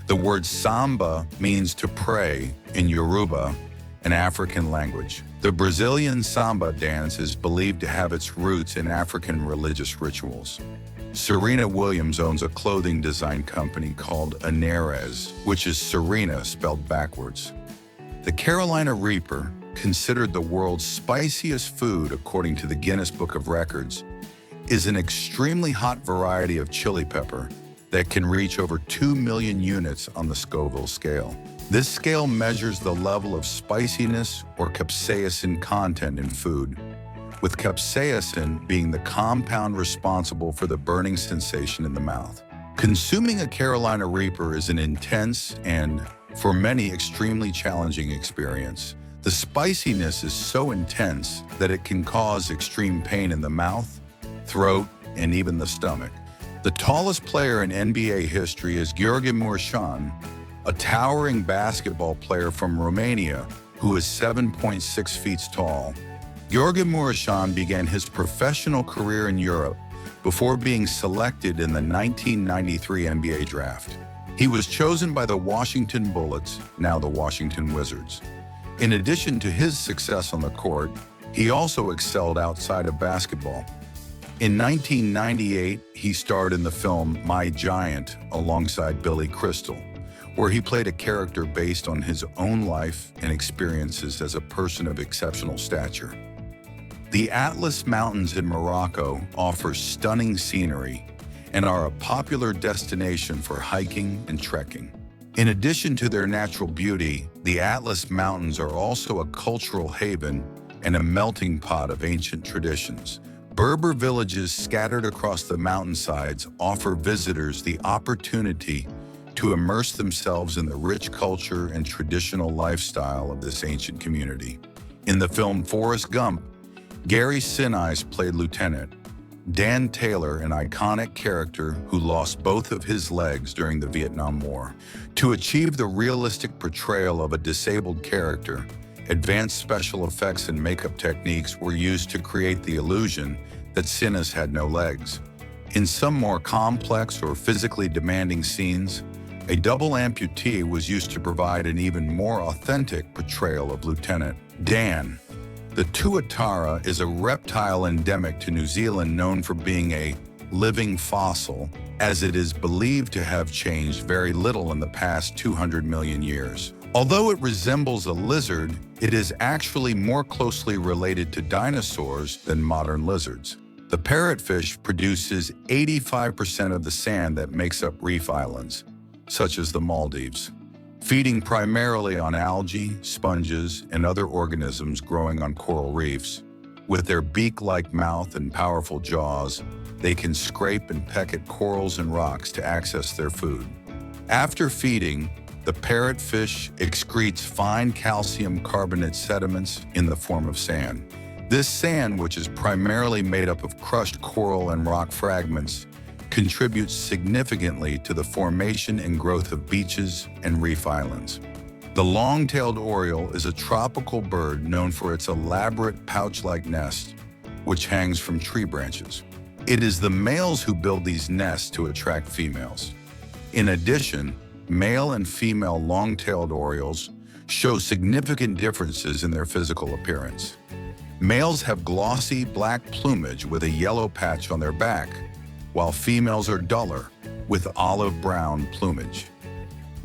The word samba means to pray in Yoruba, an African language. The Brazilian samba dance is believed to have its roots in African religious rituals. Serena Williams owns a clothing design company called Inares, which is Serena spelled backwards. The Carolina Reaper, considered the world's spiciest food according to the Guinness Book of Records, is an extremely hot variety of chili pepper that can reach over 2 million units on the Scoville scale. This scale measures the level of spiciness or capsaicin content in food, with capsaicin being the compound responsible for the burning sensation in the mouth. Consuming a Carolina Reaper is an intense and, for many, extremely challenging experience. The spiciness is so intense that it can cause extreme pain in the mouth, throat, and even the stomach. The tallest player in NBA history is Gheorghe Mureșan, a towering basketball player from Romania who is 7.6 feet tall. Gheorghe Mureșan began his professional career in Europe before being selected in the 1993 NBA draft. He was chosen by the Washington Bullets, now the Washington Wizards. In addition to his success on the court, he also excelled outside of basketball. In 1998, he starred in the film My Giant alongside Billy Crystal, where he played a character based on his own life and experiences as a person of exceptional stature. The Atlas Mountains in Morocco offer stunning scenery and are a popular destination for hiking and trekking. In addition to their natural beauty, the Atlas Mountains are also a cultural haven and a melting pot of ancient traditions. Berber villages scattered across the mountainsides offer visitors the opportunity to immerse themselves in the rich culture and traditional lifestyle of this ancient community. In the film Forrest Gump, Gary Sinise played Lieutenant Dan Taylor, an iconic character who lost both of his legs during the Vietnam War. To achieve the realistic portrayal of a disabled character, advanced special effects and makeup techniques were used to create the illusion that Sinise had no legs. In some more complex or physically demanding scenes, a double amputee was used to provide an even more authentic portrayal of Lieutenant Dan. The tuatara is a reptile endemic to New Zealand known for being a living fossil, as it is believed to have changed very little in the past 200 million years. Although it resembles a lizard, it is actually more closely related to dinosaurs than modern lizards. The parrotfish produces 85% of the sand that makes up reef islands, such as the Maldives, feeding primarily on algae, sponges, and other organisms growing on coral reefs. With their beak-like mouth and powerful jaws, they can scrape and peck at corals and rocks to access their food. After feeding, the parrotfish excretes fine calcium carbonate sediments in the form of sand. This sand, which is primarily made up of crushed coral and rock fragments, contributes significantly to the formation and growth of beaches and reef islands. The long-tailed oriole is a tropical bird known for its elaborate pouch-like nest, which hangs from tree branches. It is the males who build these nests to attract females. In addition, male and female long-tailed orioles show significant differences in their physical appearance. Males have glossy black plumage with a yellow patch on their back, while females are duller, with olive-brown plumage.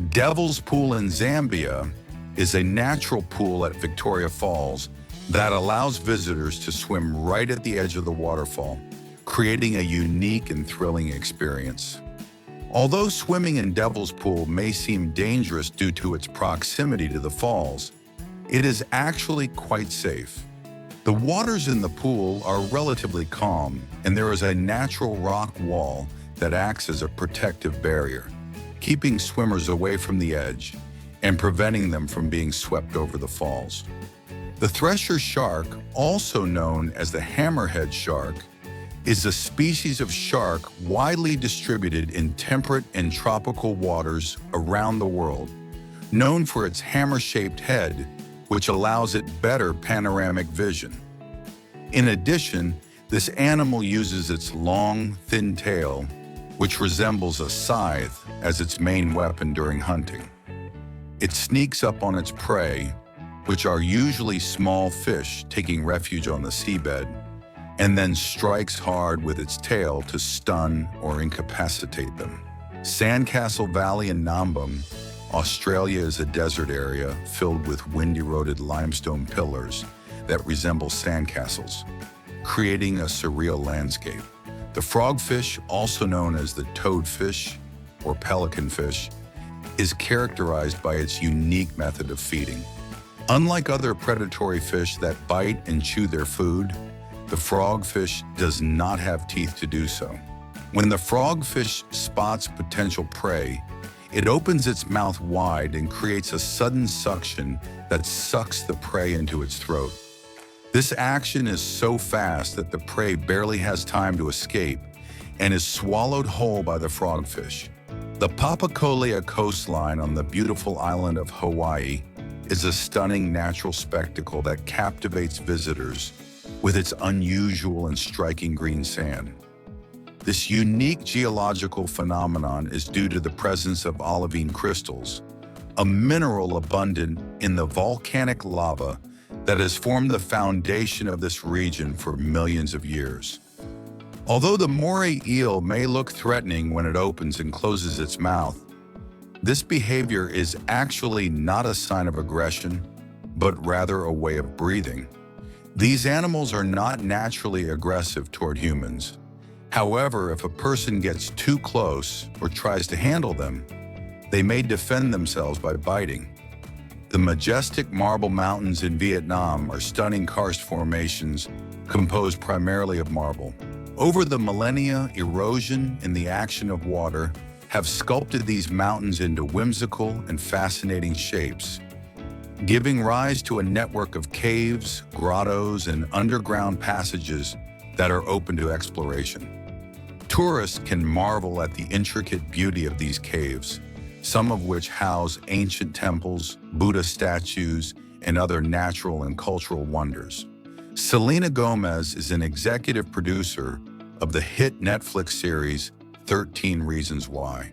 Devil's Pool in Zambia is a natural pool at Victoria Falls that allows visitors to swim right at the edge of the waterfall, creating a unique and thrilling experience. Although swimming in Devil's Pool may seem dangerous due to its proximity to the falls, it is actually quite safe. The waters in the pool are relatively calm, and there is a natural rock wall that acts as a protective barrier, keeping swimmers away from the edge and preventing them from being swept over the falls. The thresher shark, also known as the hammerhead shark, is a species of shark widely distributed in temperate and tropical waters around the world, known for its hammer-shaped head, which allows it better panoramic vision. In addition, this animal uses its long, thin tail, which resembles a scythe, as its main weapon during hunting. It sneaks up on its prey, which are usually small fish taking refuge on the seabed, and then strikes hard with its tail to stun or incapacitate them. Sandcastle Valley in Nambam, Australia is a desert area filled with wind-eroded limestone pillars that resemble sandcastles, creating a surreal landscape. The frogfish, also known as the toadfish or pelicanfish, is characterized by its unique method of feeding. Unlike other predatory fish that bite and chew their food, the frogfish does not have teeth to do so. When the frogfish spots potential prey, it opens its mouth wide and creates a sudden suction that sucks the prey into its throat. This action is so fast that the prey barely has time to escape, and is swallowed whole by the frogfish. The Papakolea coastline on the beautiful island of Hawaii is a stunning natural spectacle that captivates visitors with its unusual and striking green sand. This unique geological phenomenon is due to the presence of olivine crystals, a mineral abundant in the volcanic lava that has formed the foundation of this region for millions of years. Although the moray eel may look threatening when it opens and closes its mouth, this behavior is actually not a sign of aggression, but rather a way of breathing. These animals are not naturally aggressive toward humans. However, if a person gets too close or tries to handle them, they may defend themselves by biting. The majestic marble mountains in Vietnam are stunning karst formations composed primarily of marble. Over the millennia, erosion and the action of water have sculpted these mountains into whimsical and fascinating shapes, giving rise to a network of caves, grottos, and underground passages that are open to exploration. Tourists can marvel at the intricate beauty of these caves, some of which house ancient temples, Buddha statues, and other natural and cultural wonders. Selena Gomez is an executive producer of the hit Netflix series 13 Reasons Why.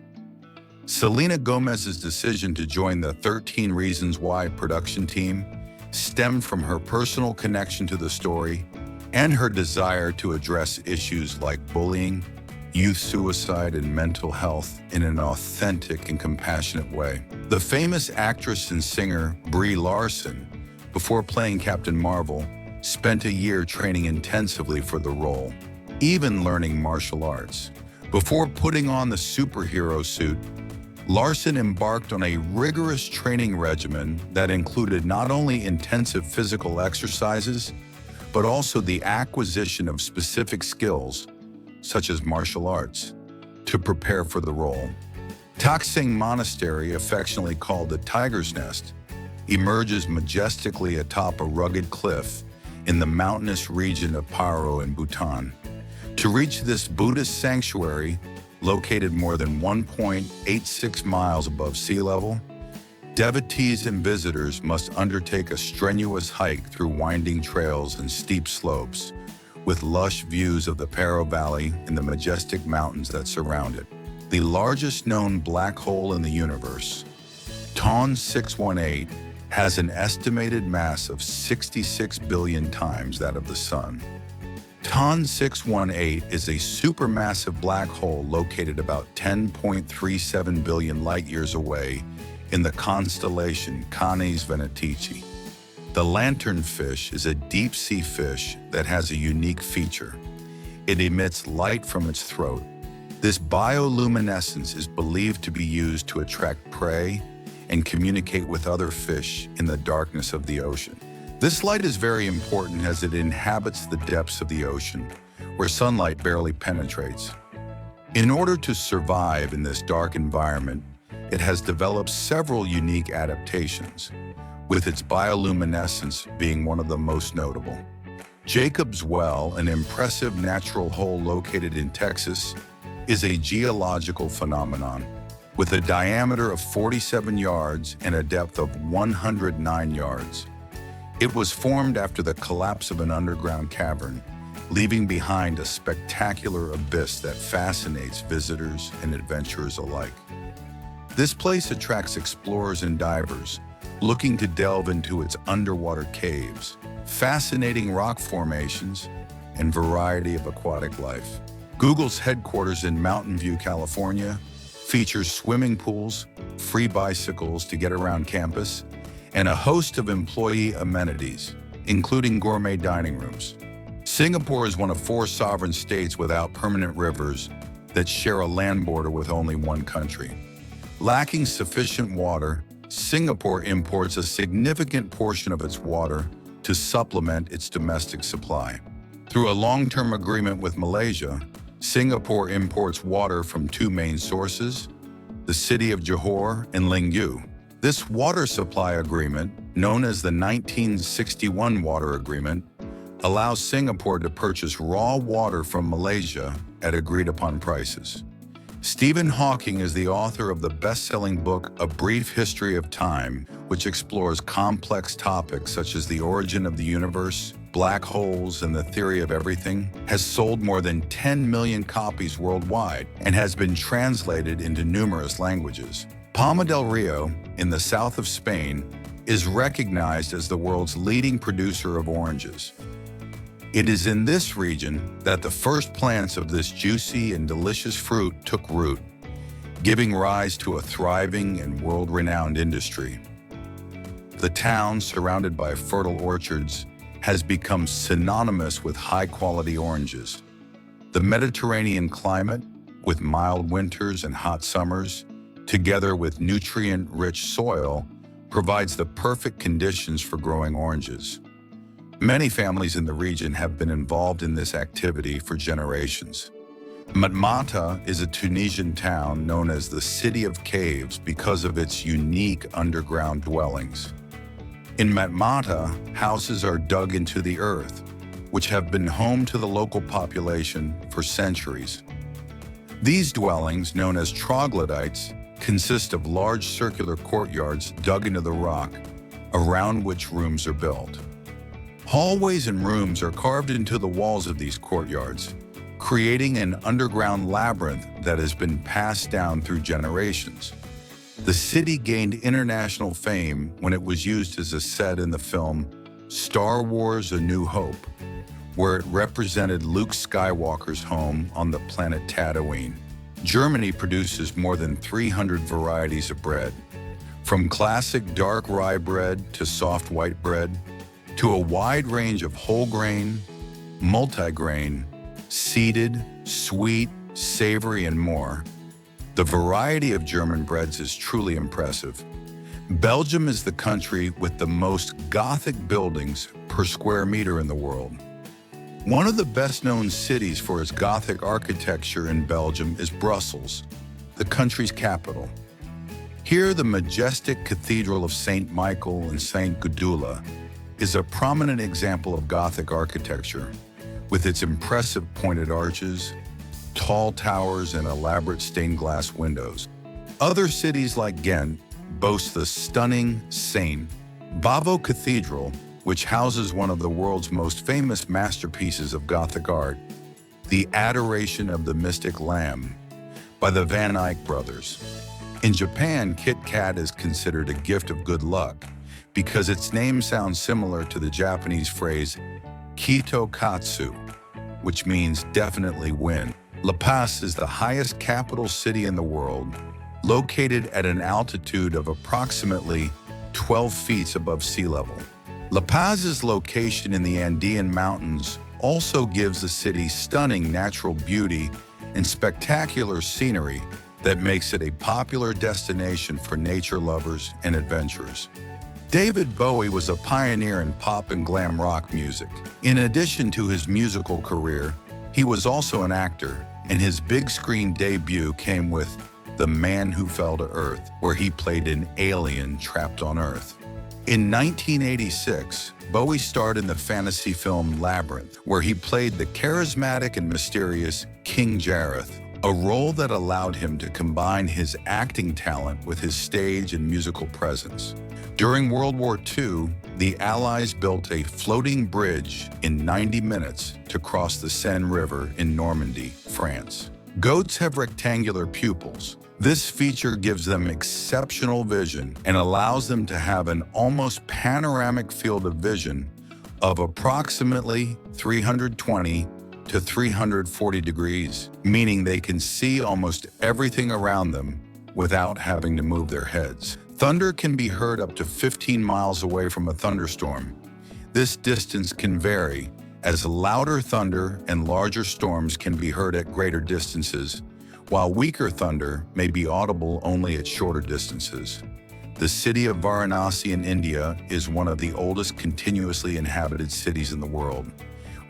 Selena Gomez's decision to join the 13 Reasons Why production team stemmed from her personal connection to the story and her desire to address issues like bullying, youth suicide, and mental health in an authentic and compassionate way. The famous actress and singer Brie Larson, before playing Captain Marvel, spent a year training intensively for the role, even learning martial arts. Before putting on the superhero suit, Larson embarked on a rigorous training regimen that included not only intensive physical exercises, but also the acquisition of specific skills, such as martial arts, to prepare for the role. Taksing Monastery, affectionately called the Tiger's Nest, emerges majestically atop a rugged cliff in the mountainous region of Paro in Bhutan. To reach this Buddhist sanctuary, located more than 1.86 miles above sea level, devotees and visitors must undertake a strenuous hike through winding trails and steep slopes, with lush views of the Paro Valley and the majestic mountains that surround it. The largest known black hole in the universe, TON 618, has an estimated mass of 66 billion times that of the Sun. TON 618 is a supermassive black hole located about 10.37 billion light-years away in the constellation Canes Venatici. The lanternfish is a deep-sea fish that has a unique feature. It emits light from its throat. This bioluminescence is believed to be used to attract prey and communicate with other fish in the darkness of the ocean. This light is very important as it inhabits the depths of the ocean, where sunlight barely penetrates. In order to survive in this dark environment, it has developed several unique adaptations, with its bioluminescence being one of the most notable. Jacob's Well, an impressive natural hole located in Texas, is a geological phenomenon with a diameter of 47 yards and a depth of 109 yards. It was formed after the collapse of an underground cavern, leaving behind a spectacular abyss that fascinates visitors and adventurers alike. This place attracts explorers and divers looking to delve into its underwater caves, fascinating rock formations, and variety of aquatic life. Google's headquarters in Mountain View, California, features swimming pools, free bicycles to get around campus, and a host of employee amenities, including gourmet dining rooms. Singapore is one of 4 sovereign states without permanent rivers that share a land border with only one country. Lacking sufficient water, Singapore imports a significant portion of its water to supplement its domestic supply. Through a long-term agreement with Malaysia, Singapore imports water from 2 main sources, the city of Johor and Linggau. This water supply agreement, known as the 1961 Water Agreement, allows Singapore to purchase raw water from Malaysia at agreed-upon prices. Stephen Hawking is the author of the best-selling book A Brief History of Time, which explores complex topics such as the origin of the universe, black holes, and the theory of everything, has sold more than 10 million copies worldwide and has been translated into numerous languages. Palma del Rio, in the south of Spain, is recognized as the world's leading producer of oranges. It is in this region that the first plants of this juicy and delicious fruit took root, giving rise to a thriving and world-renowned industry. The town, surrounded by fertile orchards, has become synonymous with high-quality oranges. The Mediterranean climate, with mild winters and hot summers, together with nutrient-rich soil, provides the perfect conditions for growing oranges. Many families in the region have been involved in this activity for generations. Matmata is a Tunisian town known as the City of Caves because of its unique underground dwellings. In Matmata, houses are dug into the earth, which have been home to the local population for centuries. These dwellings, known as troglodytes, consist of large circular courtyards dug into the rock, around which rooms are built. Hallways and rooms are carved into the walls of these courtyards, creating an underground labyrinth that has been passed down through generations. The city gained international fame when it was used as a set in the film Star Wars: A New Hope, where it represented Luke Skywalker's home on the planet Tatooine. Germany produces more than 300 varieties of bread, from classic dark rye bread to soft white bread, to a wide range of whole grain, multigrain, seeded, sweet, savory, and more. The variety of German breads is truly impressive. Belgium is the country with the most Gothic buildings per square meter in the world. One of the best-known cities for its Gothic architecture in Belgium is Brussels, the country's capital. Here, the majestic Cathedral of St. Michael and St. Gudula is a prominent example of Gothic architecture, with its impressive pointed arches, tall towers, and elaborate stained glass windows. Other cities like Ghent boast the stunning St. Bavo Cathedral, which houses one of the world's most famous masterpieces of Gothic art, The Adoration of the Mystic Lamb, by the Van Eyck brothers. In Japan, Kit Kat is considered a gift of good luck because its name sounds similar to the Japanese phrase Kito Katsu, which means definitely win. La Paz is the highest capital city in the world, located at an altitude of approximately 12 feet above sea level. La Paz's location in the Andean Mountains also gives the city stunning natural beauty and spectacular scenery that makes it a popular destination for nature lovers and adventurers. David Bowie was a pioneer in pop and glam rock music. In addition to his musical career, he was also an actor, and his big screen debut came with The Man Who Fell to Earth, where he played an alien trapped on Earth. In 1986, Bowie starred in the fantasy film Labyrinth, where he played the charismatic and mysterious King Jareth, a role that allowed him to combine his acting talent with his stage and musical presence. During World War II, the Allies built a floating bridge in 90 minutes to cross the Seine River in Normandy, France. Goats have rectangular pupils. This feature gives them exceptional vision and allows them to have an almost panoramic field of vision of approximately 320 to 340 degrees, meaning they can see almost everything around them without having to move their heads. Thunder can be heard up to 15 miles away from a thunderstorm. This distance can vary, as louder thunder and larger storms can be heard at greater distances, while weaker thunder may be audible only at shorter distances. The city of Varanasi in India is one of the oldest continuously inhabited cities in the world,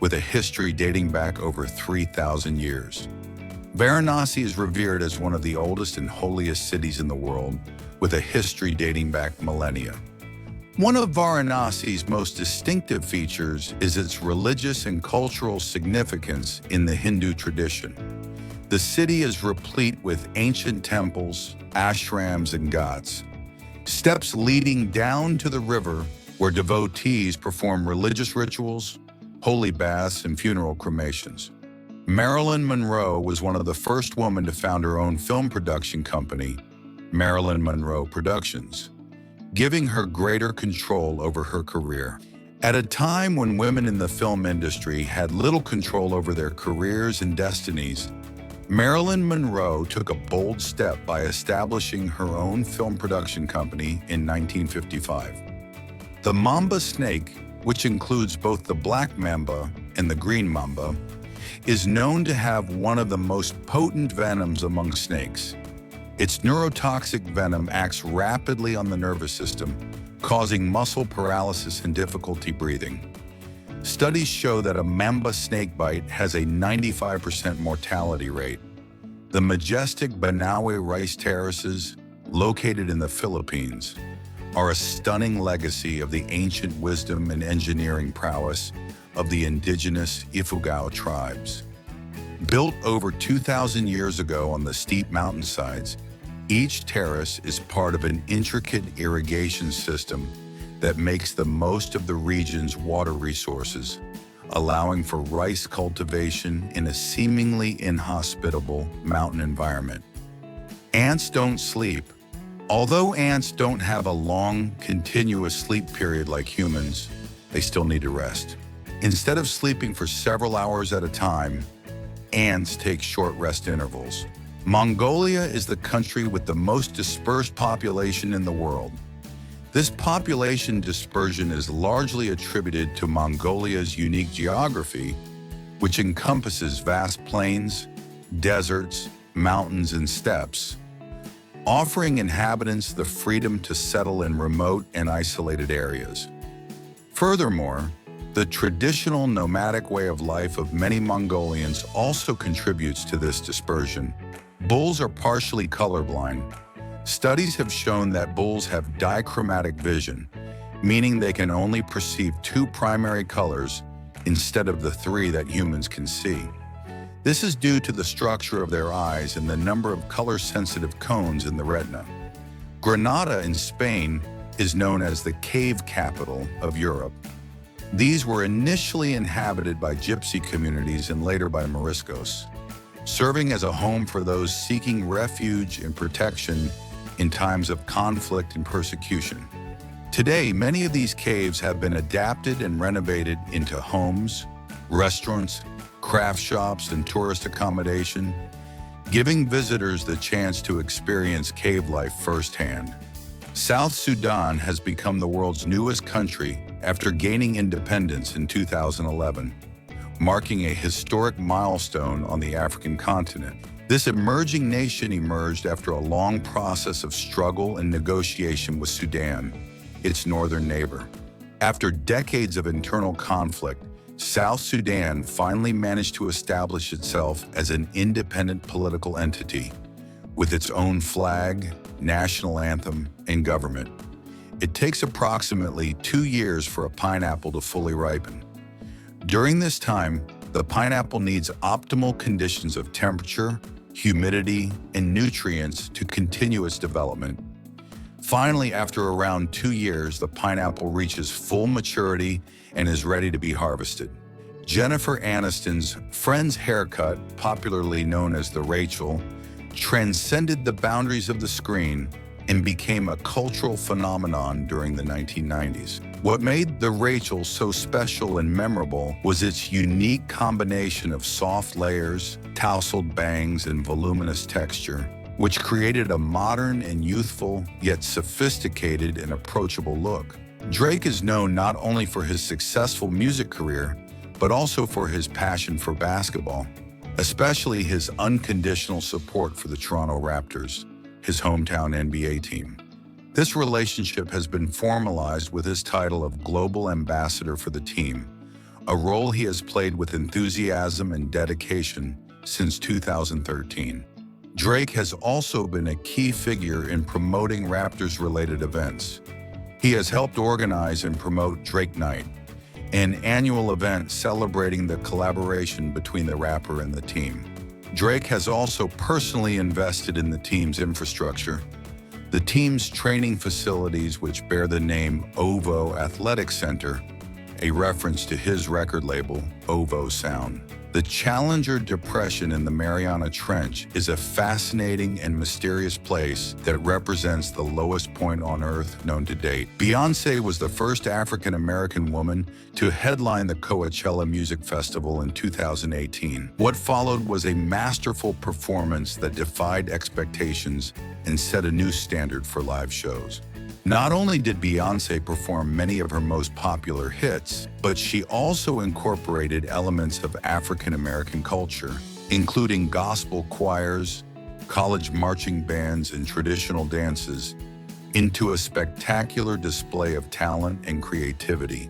with a history dating back over 3,000 years. Varanasi is revered as one of the oldest and holiest cities in the world, with a history dating back millennia. One of Varanasi's most distinctive features is its religious and cultural significance in the Hindu tradition. The city is replete with ancient temples, ashrams, and ghats, steps leading down to the river where devotees perform religious rituals, holy baths, and funeral cremations. Marilyn Monroe was one of the first women to found her own film production company, Marilyn Monroe Productions, giving her greater control over her career. At a time when women in the film industry had little control over their careers and destinies, Marilyn Monroe took a bold step by establishing her own film production company in 1955. The mamba snake, which includes both the black mamba and the green mamba, is known to have one of the most potent venoms among snakes. Its neurotoxic venom acts rapidly on the nervous system, causing muscle paralysis and difficulty breathing. Studies show that a mamba snakebite has a 95% mortality rate. The majestic Banaue rice terraces, located in the Philippines, are a stunning legacy of the ancient wisdom and engineering prowess of the indigenous Ifugao tribes. Built over 2,000 years ago on the steep mountainsides, each terrace is part of an intricate irrigation system that makes the most of the region's water resources, allowing for rice cultivation in a seemingly inhospitable mountain environment. Ants don't sleep. Although ants don't have a long, continuous sleep period like humans, they still need to rest. Instead of sleeping for several hours at a time, ants take short rest intervals. Mongolia is the country with the most dispersed population in the world. This population dispersion is largely attributed to Mongolia's unique geography, which encompasses vast plains, deserts, mountains, and steppes, offering inhabitants the freedom to settle in remote and isolated areas. Furthermore, the traditional nomadic way of life of many Mongolians also contributes to this dispersion. Bulls are partially colorblind. Studies have shown that bulls have dichromatic vision, meaning they can only perceive two primary colors instead of the three that humans can see. This is due to the structure of their eyes and the number of color-sensitive cones in the retina. Granada in Spain is known as the cave capital of Europe. These were initially inhabited by gypsy communities and later by Moriscos, serving as a home for those seeking refuge and protection in times of conflict and persecution. Today, many of these caves have been adapted and renovated into homes, restaurants, craft shops, and tourist accommodation, giving visitors the chance to experience cave life firsthand. South Sudan has become the world's newest country after gaining independence in 2011, marking a historic milestone on the African continent. This emerging nation emerged after a long process of struggle and negotiation with Sudan, its northern neighbor. After decades of internal conflict, South Sudan finally managed to establish itself as an independent political entity, with its own flag, national anthem, and government. It takes approximately 2 years for a pineapple to fully ripen. During this time, the pineapple needs optimal conditions of temperature, humidity, and nutrients to continue its development. Finally, after around 2 years, the pineapple reaches full maturity and is ready to be harvested. Jennifer Aniston's Friends haircut, popularly known as the Rachel, transcended the boundaries of the screen and became a cultural phenomenon during the 1990s. What made the Rachel so special and memorable was its unique combination of soft layers, tousled bangs, and voluminous texture, which created a modern and youthful, yet sophisticated and approachable look. Drake is known not only for his successful music career, but also for his passion for basketball, especially his unconditional support for the Toronto Raptors, his hometown NBA team. This relationship has been formalized with his title of Global Ambassador for the team, a role he has played with enthusiasm and dedication since 2013. Drake has also been a key figure in promoting Raptors-related events. He has helped organize and promote Drake Night, an annual event celebrating the collaboration between the rapper and the team. Drake has also personally invested in the team's infrastructure. The team's training facilities, which bear the name OVO Athletic Center, a reference to his record label, OVO Sound. The Challenger Depression in the Mariana Trench is a fascinating and mysterious place that represents the lowest point on Earth known to date. Beyoncé was the first African-American woman to headline the Coachella Music Festival in 2018. What followed was a masterful performance that defied expectations and set a new standard for live shows. Not only did Beyoncé perform many of her most popular hits, but she also incorporated elements of African-American culture, including gospel choirs, college marching bands, and traditional dances, into a spectacular display of talent and creativity.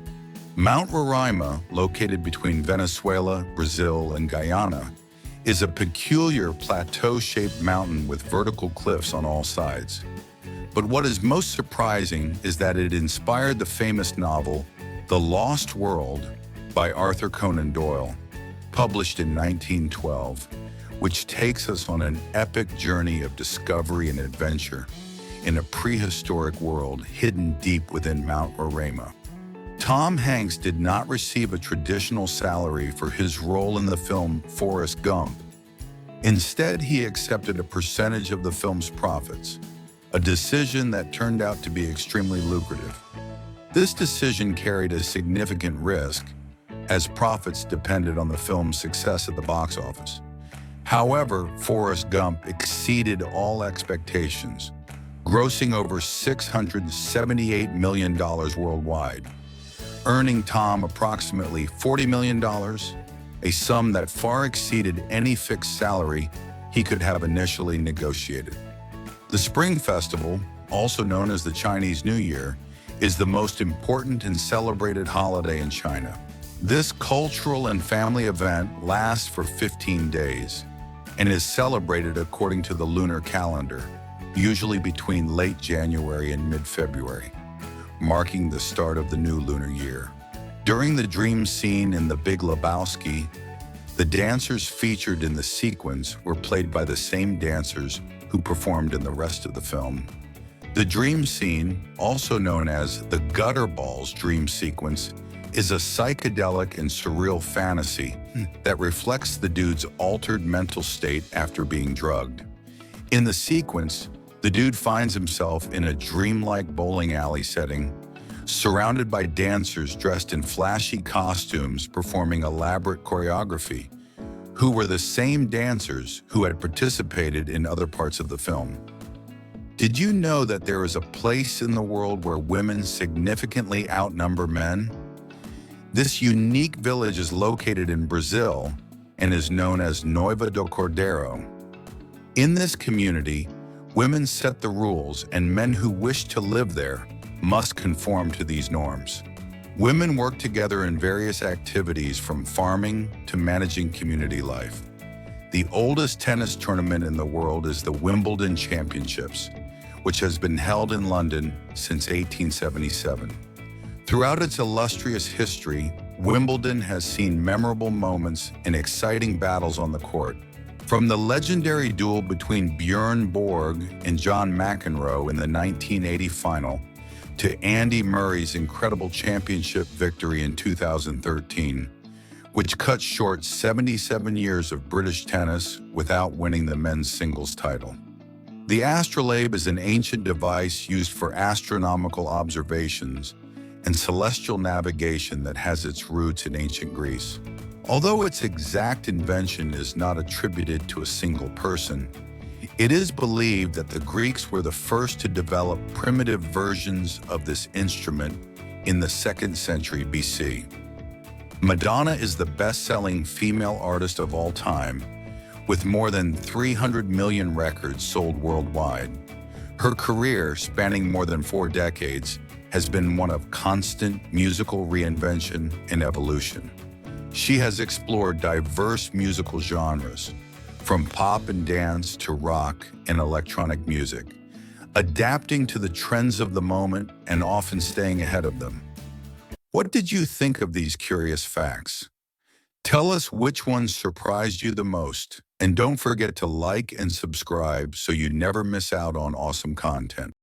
Mount Roraima, located between Venezuela, Brazil, and Guyana, is a peculiar plateau-shaped mountain with vertical cliffs on all sides. But what is most surprising is that it inspired the famous novel The Lost World by Arthur Conan Doyle, published in 1912, which takes us on an epic journey of discovery and adventure in a prehistoric world hidden deep within Mount Roraima. Tom Hanks did not receive a traditional salary for his role in the film Forrest Gump. Instead, he accepted a percentage of the film's profits, a decision that turned out to be extremely lucrative. This decision carried a significant risk, as profits depended on the film's success at the box office. However, Forrest Gump exceeded all expectations, grossing over $678 million worldwide, earning Tom approximately $40 million, a sum that far exceeded any fixed salary he could have initially negotiated. The Spring Festival, also known as the Chinese New Year, is the most important and celebrated holiday in China. This cultural and family event lasts for 15 days and is celebrated according to the lunar calendar, usually between late January and mid-February, marking the start of the new lunar year. During the dream scene in The Big Lebowski, the dancers featured in the sequence were played by the same dancers who performed in the rest of the film. The dream scene, also known as the Gutter Balls dream sequence, is a psychedelic and surreal fantasy that reflects the dude's altered mental state after being drugged. In the sequence, the dude finds himself in a dreamlike bowling alley setting, surrounded by dancers dressed in flashy costumes performing elaborate choreography, who were the same dancers who had participated in other parts of the film. Did you know that there is a place in the world where women significantly outnumber men? This unique village is located in Brazil and is known as Noiva do Cordeiro. In this community, women set the rules, and men who wish to live there must conform to these norms. Women work together in various activities from farming to managing community life. The oldest tennis tournament in the world is the Wimbledon Championships, which has been held in London since 1877. Throughout its illustrious history, Wimbledon has seen memorable moments and exciting battles on the court. From the legendary duel between Bjorn Borg and John McEnroe in the 1980 final, to Andy Murray's incredible championship victory in 2013, which cut short 77 years of British tennis without winning the men's singles title. The astrolabe is an ancient device used for astronomical observations and celestial navigation that has its roots in ancient Greece. Although its exact invention is not attributed to a single person, it is believed that the Greeks were the first to develop primitive versions of this instrument in the 2nd century BC. Madonna is the best-selling female artist of all time, with more than 300 million records sold worldwide. Her career, spanning more than 4 decades, has been one of constant musical reinvention and evolution. She has explored diverse musical genres, from pop and dance to rock and electronic music, adapting to the trends of the moment and often staying ahead of them. What did you think of these curious facts? Tell us which one surprised you the most. And don't forget to like and subscribe so you never miss out on awesome content.